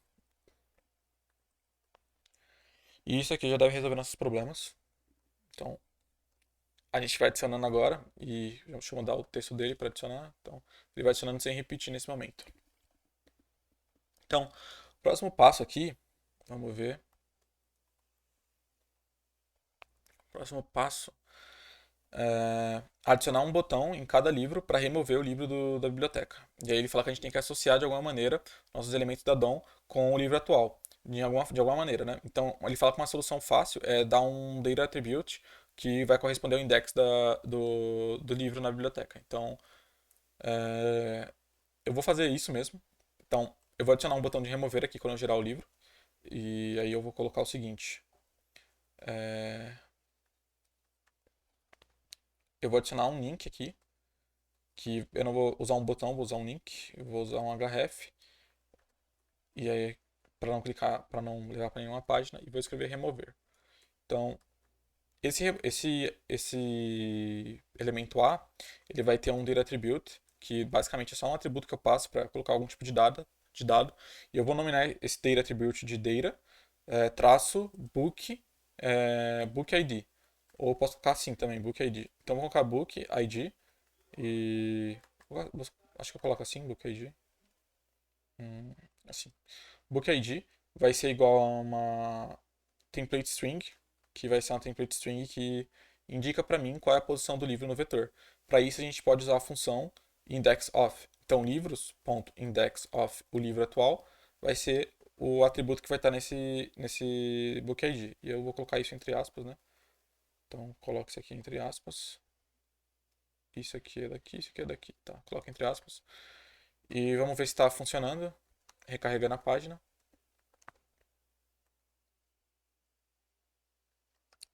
E isso aqui já deve resolver nossos problemas. Então, a gente vai adicionando agora e deixa eu mudar o texto dele para adicionar. Então, ele vai adicionando sem repetir nesse momento. Então, próximo passo aqui, vamos ver. Próximo passo é adicionar um botão em cada livro para remover o livro da biblioteca. E aí ele fala que a gente tem que associar de alguma maneira nossos elementos da DOM com o livro atual, de alguma maneira, né? Então ele fala que uma solução fácil é dar um data attribute que vai corresponder ao index do livro na biblioteca. Então eu vou fazer isso mesmo. Então eu vou adicionar um botão de remover aqui quando eu gerar o livro. E aí eu vou colocar o seguinte. Eu vou adicionar um link aqui, que eu não vou usar um botão, vou usar um link, eu vou usar um href, e aí para não clicar, para não levar para nenhuma página, e vou escrever remover. Então, esse elemento A, ele vai ter um data attribute, que basicamente é só um atributo que eu passo para colocar algum tipo de dado, e eu vou nominar esse data attribute de data, traço book, book ID. Ou eu posso colocar assim também, book ID. Então vou colocar book ID e acho que eu coloco assim, book ID. Assim. Book ID vai ser igual a uma template string, que vai ser uma template string que indica para mim qual é a posição do livro no vetor. Para isso a gente pode usar a função indexOf. Então livros.indexOf, o livro atual, vai ser o atributo que vai estar nesse book ID. E eu vou colocar isso entre aspas, né? Então coloco isso aqui entre aspas. Isso aqui é daqui, isso aqui é daqui, tá? Coloca entre aspas. E vamos ver se está funcionando. Recarregando a página.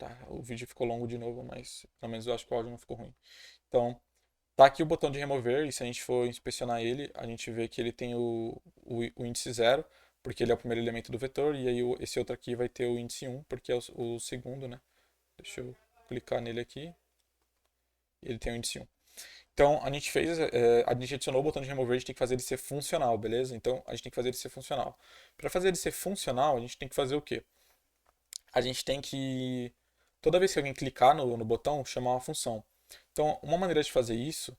Tá, o vídeo ficou longo de novo, mas pelo menos eu acho que o áudio não ficou ruim. Então, tá aqui o botão de remover, e se a gente for inspecionar ele, a gente vê que ele tem o índice 0, porque ele é o primeiro elemento do vetor, e aí esse outro aqui vai ter o índice 1, porque é o segundo, né? Deixa eu clicar nele aqui, e ele tem o índice 1. Então, a gente fez, a gente adicionou o botão de remover, a gente tem que fazer ele ser funcional, beleza? Então, a gente tem que fazer ele ser funcional. Para fazer ele ser funcional, a gente tem que fazer o quê? A gente tem que, toda vez que alguém clicar no botão, chamar uma função. Então, uma maneira de fazer isso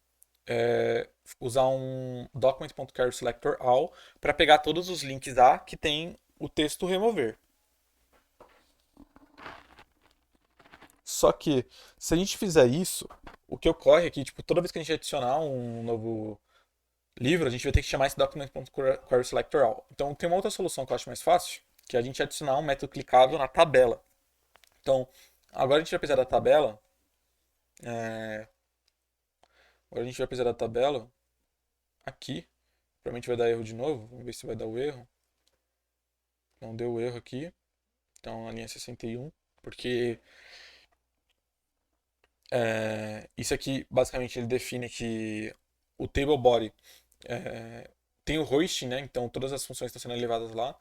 é usar um document.charSelectorAll para pegar todos os links A que tem o texto remover. Só que, se a gente fizer isso, o que ocorre é que, tipo, toda vez que a gente adicionar um novo livro, a gente vai ter que chamar esse document.querySelectorAll. Então, tem uma outra solução que eu acho mais fácil, que é a gente adicionar um método clicável na tabela. Então, agora a gente vai precisar da tabela. é, Agora a gente vai precisar da tabela aqui. Provavelmente vai dar erro de novo. Vamos ver se vai dar o erro. Não deu erro aqui. Então, a linha 61. Porque isso aqui, basicamente, ele define que o table body tem o hosting, né? Então, todas as funções estão sendo levadas lá.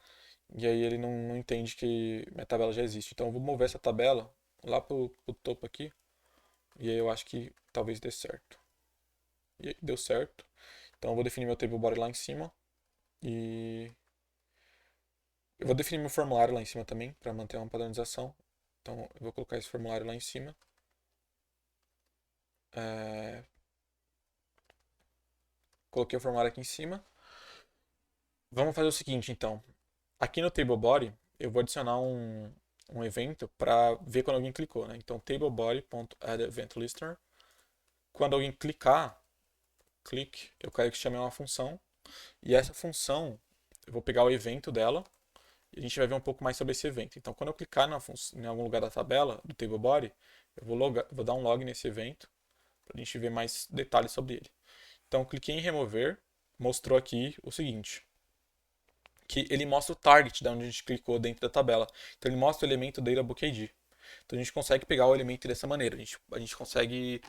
E aí ele não entende que minha tabela já existe. Então eu vou mover essa tabela lá pro topo aqui. E aí eu acho que talvez dê certo. E aí deu certo. Então eu vou definir meu table body lá em cima. E eu vou definir meu formulário lá em cima também, para manter uma padronização. Então eu vou colocar esse formulário lá em cima. Coloquei o formulário aqui em cima. Vamos fazer o seguinte então. Aqui no table body eu vou adicionar um evento para ver quando alguém clicou, né? Então tablebody.addEventListener. Quando alguém clicar, clique, eu quero que chame uma função. E essa função, eu vou pegar o evento dela e a gente vai ver um pouco mais sobre esse evento. Então, quando eu clicar em algum lugar da tabela, do table body, eu vou dar um log nesse evento para a gente ver mais detalhes sobre ele. Então, cliquei em remover, mostrou aqui o seguinte, que ele mostra o target de onde a gente clicou dentro da tabela. Então, ele mostra o elemento DataBook ID. Então, a gente consegue pegar o elemento dessa maneira. A gente consegue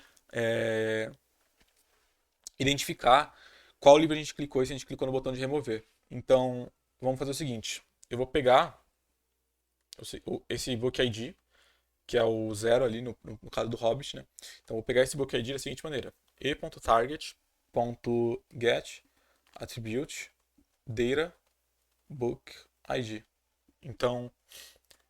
identificar qual livro a gente clicou e se a gente clicou no botão de remover. Então, vamos fazer o seguinte. Eu vou pegar esse Book ID, que é o 0 ali no caso do Hobbit, né? Então, eu vou pegar esse Book ID da seguinte maneira. e.target.get attribute data book ID. Então,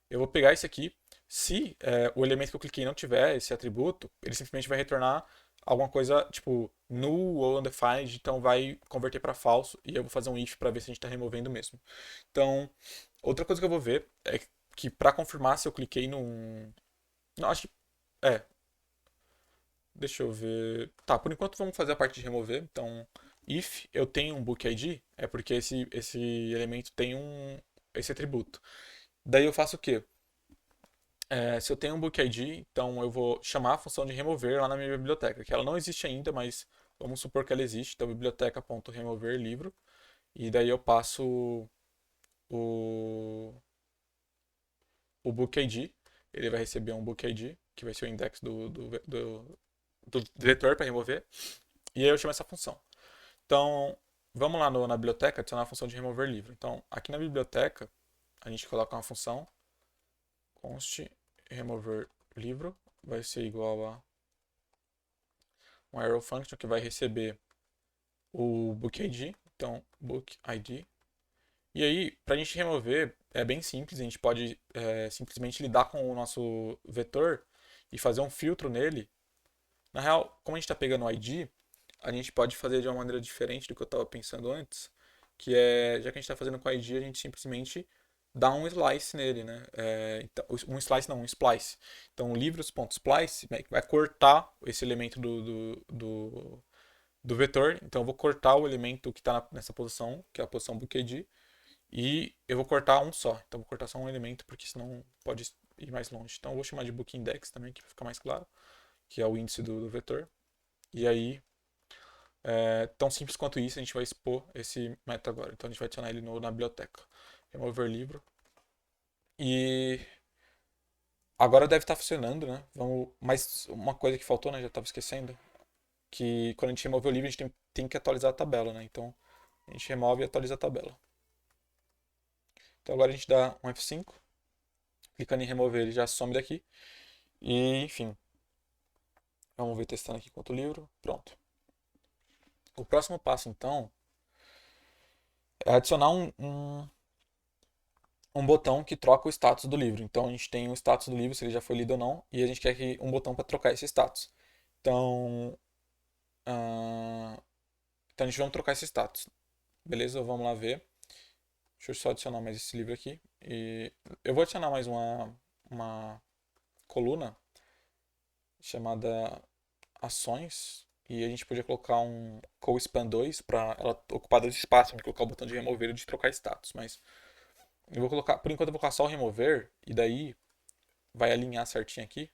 eu vou pegar esse aqui. Se o elemento que eu cliquei não tiver esse atributo, ele simplesmente vai retornar alguma coisa tipo null ou undefined, então vai converter para falso e eu vou fazer um if para ver se a gente está removendo mesmo. Então, outra coisa que eu vou ver é que para confirmar se eu cliquei num. Não, acho que. É. Deixa eu ver. Tá, por enquanto vamos fazer a parte de remover. Então, if eu tenho um book ID, é porque esse elemento tem esse atributo. Daí eu faço o quê? Se eu tenho um book ID, então eu vou chamar a função de remover lá na minha biblioteca, que ela não existe ainda, mas vamos supor que ela existe. Então, biblioteca.remover livro. E daí eu passo o, o book ID. Ele vai receber um book ID, que vai ser o index do diretor para remover. E aí eu chamo essa função. Então, vamos lá na biblioteca adicionar a função de remover livro. Então, aqui na biblioteca, a gente coloca uma função const remover livro vai ser igual a um arrow function que vai receber o book ID, então book ID. E aí, para a gente remover, é bem simples, a gente pode simplesmente lidar com o nosso vetor e fazer um filtro nele. Na real, como a gente está pegando o ID, a gente pode fazer de uma maneira diferente do que eu estava pensando antes, que é, já que a gente está fazendo com o ID, a gente simplesmente dá um slice nele, né? Então, um slice não, um splice. Então, livros.splice vai cortar esse elemento do vetor. Então, eu vou cortar o elemento que está nessa posição, que é a posição bookid, e eu vou cortar um só. Então, eu vou cortar só um elemento, porque senão pode ir mais longe. Então, eu vou chamar de bookindex também, que fica mais claro, que é o índice do vetor. E aí, tão simples quanto isso, a gente vai expor esse método agora. Então, a gente vai adicionar ele na biblioteca. Remover livro. E Agora deve estar funcionando, né? Vamos... Mas uma coisa que faltou, né? Já estava esquecendo. Que quando a gente remover o livro, a gente tem que atualizar a tabela, né? Então a gente remove e atualiza a tabela. Então agora a gente dá um F5, clicando em remover ele já some daqui. E enfim, vamos ver testando aqui quanto livro. Pronto. O próximo passo então é adicionar um botão que troca o status do livro. Então a gente tem o status do livro, se ele já foi lido ou não, e a gente quer um botão para trocar esse status. Então, então a gente vai trocar esse status. Beleza? Vamos lá ver. Deixa eu só adicionar mais esse livro aqui. E eu vou adicionar mais uma coluna chamada ações. E a gente podia colocar um co-span 2 para ela ocupar dois espaços, colocar o botão de remover e de trocar status. Mas eu vou colocar, por enquanto eu vou colocar só o remover e daí vai alinhar certinho aqui,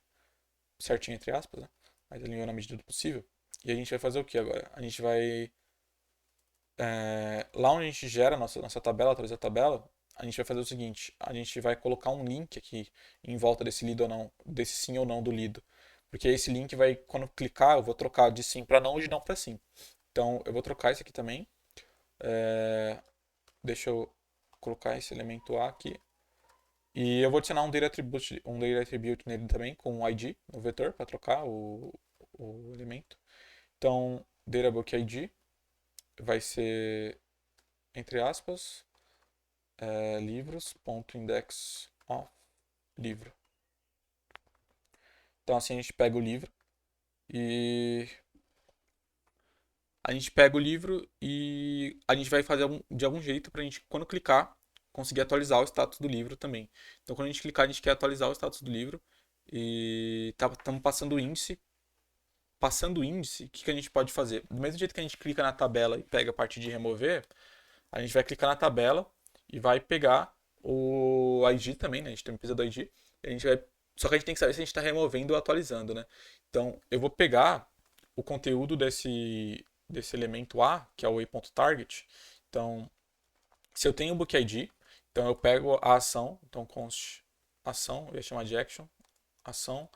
certinho entre aspas, né? Mas alinhou na medida do possível. E a gente vai fazer o que agora? A gente vai lá onde a gente gera a nossa tabela, atualiza a tabela, a gente vai fazer o seguinte, a gente vai colocar um link aqui em volta desse lido ou não, desse sim ou não do lido. Porque esse link vai, quando clicar, eu vou trocar de sim para não ou de não para sim. Então eu vou trocar esse aqui também. Deixa eu colocar esse elemento A aqui. E eu vou adicionar um data attribute nele também, com um ID no vetor, para trocar o elemento. Então, databook ID vai ser, entre aspas, livros.index of livro. Então, assim a gente pega o livro e a gente vai fazer de algum jeito para a gente, quando clicar, conseguir atualizar o status do livro também. Então, quando a gente clicar, a gente quer atualizar o status do livro e estamos passando o índice. Passando o índice, o que a gente pode fazer? Do mesmo jeito que a gente clica na tabela e pega a parte de remover, a gente vai clicar na tabela e vai pegar o ID também, né? A gente também precisa do ID. A gente vai... Só que a gente tem que saber se a gente está removendo ou atualizando, né? Então, eu vou pegar o conteúdo desse elemento A, que é o a.target. Então, se eu tenho o book ID, então eu pego a ação, então const ação, eu ia chamar de action, ação,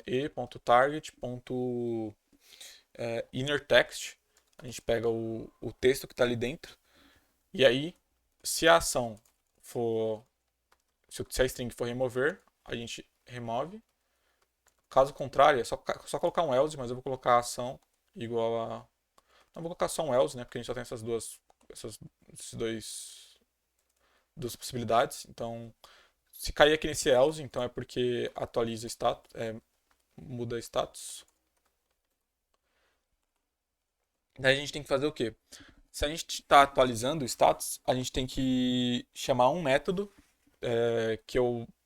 e.target.inner text. A gente pega o texto que está ali dentro. E aí, se a ação for. Se a string for remover, a gente remove. Caso contrário, é só colocar um else, mas eu vou colocar a ação igual a. Não vou colocar só um else, né? Porque a gente só tem esses duas possibilidades. Então, se cair aqui nesse else, então é porque atualiza status, muda status. Daí a gente tem que fazer o quê? Se a gente está atualizando o status, a gente tem que chamar um método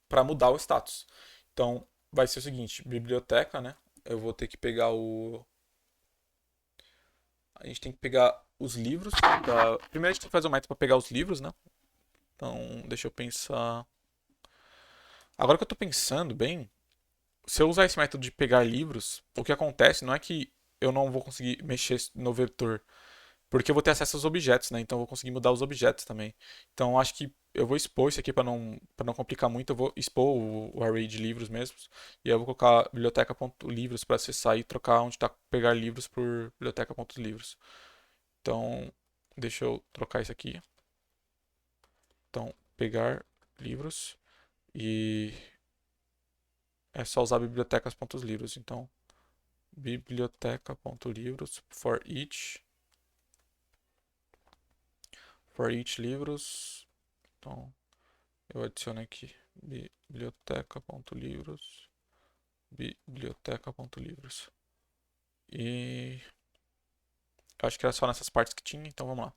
para mudar o status. Então, vai ser o seguinte, biblioteca, né? Eu vou ter que pegar a gente tem que pegar os livros. Primeiro a gente tem que fazer um método para pegar os livros, né? Então, deixa eu pensar. Agora que eu estou pensando bem, se eu usar esse método de pegar livros, o que acontece não é que eu não vou conseguir mexer no vetor. Porque eu vou ter acesso aos objetos, né? Então eu vou conseguir mudar os objetos também. Então acho que eu vou expor isso aqui para não complicar muito. Eu vou expor o array de livros mesmos. E aí eu vou colocar biblioteca.livros para acessar e trocar onde está pegar livros por biblioteca.livros. Então deixa eu trocar isso aqui. Então pegar livros e é só usar bibliotecas.livros. Então biblioteca.livros for each livros. Então, eu adiciono aqui biblioteca.livros, biblioteca.livros. E acho que era só nessas partes que tinha, então vamos lá.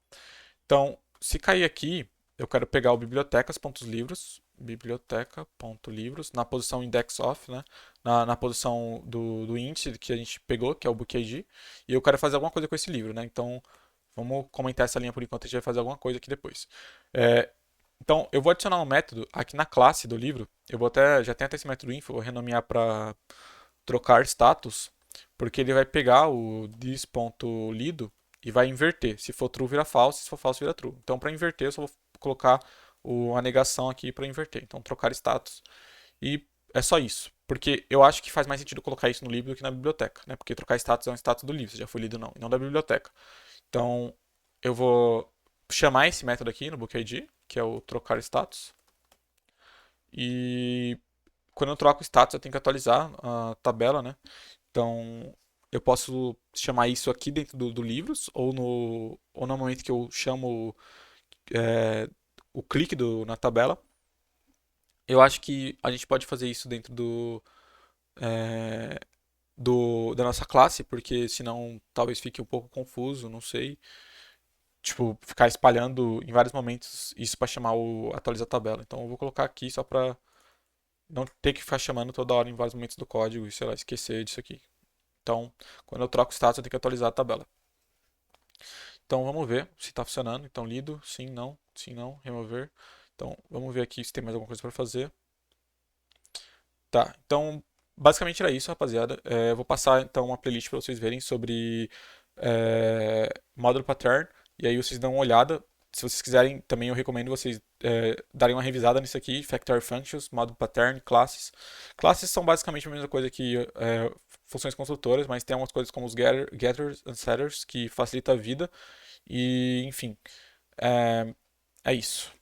Então, se cair aqui, eu quero pegar o bibliotecas.livros, biblioteca.livros, na posição index of, né? Na posição do índice que a gente pegou, que é o book ID, e eu quero fazer alguma coisa com esse livro, né? Então, vamos comentar essa linha por enquanto, a gente vai fazer alguma coisa aqui depois. Então, eu vou adicionar um método aqui na classe do livro. Já tem até esse método info, vou renomear para trocar status, porque ele vai pegar o this.lido e vai inverter. Se for true, vira false, se for false, vira true. Então, para inverter, eu só vou colocar a negação aqui para inverter. Então, trocar status. E é só isso. Porque eu acho que faz mais sentido colocar isso no livro do que na biblioteca, né? Porque trocar status é um status do livro, se já foi lido ou não, e não da biblioteca. Então, eu vou chamar esse método aqui no BookID, que é o trocar status. E quando eu troco status, eu tenho que atualizar a tabela, né? Então, eu posso chamar isso aqui dentro do livros, ou no momento que eu chamo é, o clique na tabela. Eu acho que a gente pode fazer isso dentro é, da nossa classe, porque senão talvez fique um pouco confuso, não sei. Tipo, ficar espalhando em vários momentos isso para chamar o atualizar tabela. Então eu vou colocar aqui só para não ter que ficar chamando toda hora em vários momentos do código e, sei lá, esquecer disso aqui. Então, quando eu troco o status, eu tenho que atualizar a tabela. Então, vamos ver se está funcionando. Então, lido, sim, não, remover. Então, vamos ver aqui se tem mais alguma coisa para fazer. Tá, então, basicamente era isso, rapaziada. Eu vou passar, então, uma playlist para vocês verem sobre módulo pattern. E aí vocês dão uma olhada. Se vocês quiserem, também eu recomendo vocês darem uma revisada nisso aqui. Factory Functions, módulo pattern, classes. Classes são basicamente a mesma coisa que funções construtoras, mas tem algumas coisas como os getters and setters que facilita a vida. E, enfim, é, é isso.